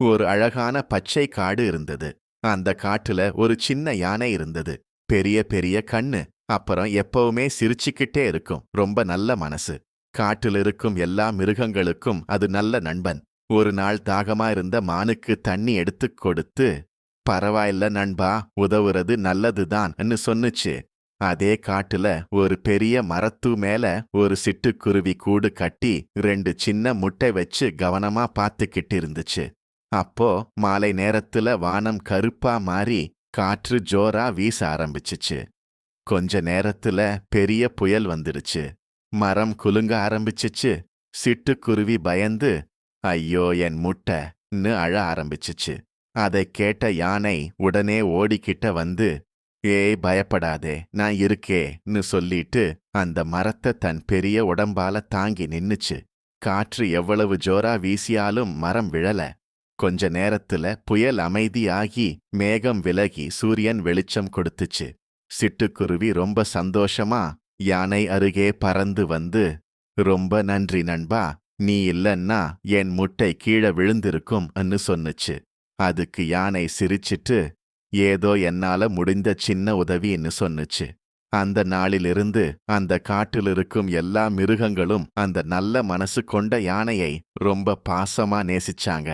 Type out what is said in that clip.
ஒரு அழகான பச்சை காடு இருந்தது. அந்த காட்டுல ஒரு சின்ன யானை இருந்தது. பெரிய பெரிய கண்ணு. அப்புறம் எப்பவுமே சிரிச்சுக்கிட்டே இருக்கும். ரொம்ப நல்ல மனசு. காட்டில் இருக்கும் எல்லா மிருகங்களுக்கும் அது நல்ல நண்பன். ஒரு நாள் தாகமா இருந்த மானுக்கு தண்ணி எடுத்துக் கொடுத்து, பரவாயில்ல நண்பா, உதவுறது நல்லதுதான்னு சொன்னுச்சு. அதே காட்டுல ஒரு பெரிய மரத்து மேல ஒரு சிட்டுக்குருவி கூடு கட்டி 2 சின்ன முட்டை வச்சு கவனமா பாத்துக்கிட்டு இருந்துச்சு. அப்போ மாலை நேரத்துல வானம் கருப்பா மாறி காற்று ஜோரா வீச ஆரம்பிச்சுச்சு. கொஞ்ச நேரத்துல பெரிய புயல் வந்துடுச்சு. மரம் குலுங்க ஆரம்பிச்சுச்சு. சிட்டுக்குருவி பயந்து, ஐயோ என் முட்டைன்னு அழ ஆரம்பிச்சுச்சு. அதை கேட்ட யானை உடனே ஓடிக்கிட்ட வந்து, ஏய் பயப்படாதே, நான் இருக்கேன்னு சொல்லிட்டு அந்த மரத்தை தன் பெரிய உடம்பால தாங்கி நின்னுச்சு. காற்று எவ்வளவு ஜோரா வீசியாலும் மரம் விழல. கொஞ்ச நேரத்துல புயல் அமைதியாகி மேகம் விலகி சூரியன் வெளிச்சம் கொடுத்துச்சு. சிட்டுக்குருவி ரொம்ப சந்தோஷமா யானை அருகே பறந்து வந்து, ரொம்ப நன்றி நண்பா, நீ இல்லன்னா என் முட்டை கீழே விழுந்திருக்கும்னு சொன்னுச்சு. அதுக்கு யானை சிரிச்சிட்டு, ஏதோ என்னால முடிந்த சின்ன உதவின்னு சொன்னுச்சு. அந்த நாளிலிருந்து அந்த காட்டில் இருக்கும் எல்லா மிருகங்களும் அந்த நல்ல மனசு கொண்ட யானையை ரொம்ப பாசமா நேசிச்சாங்க.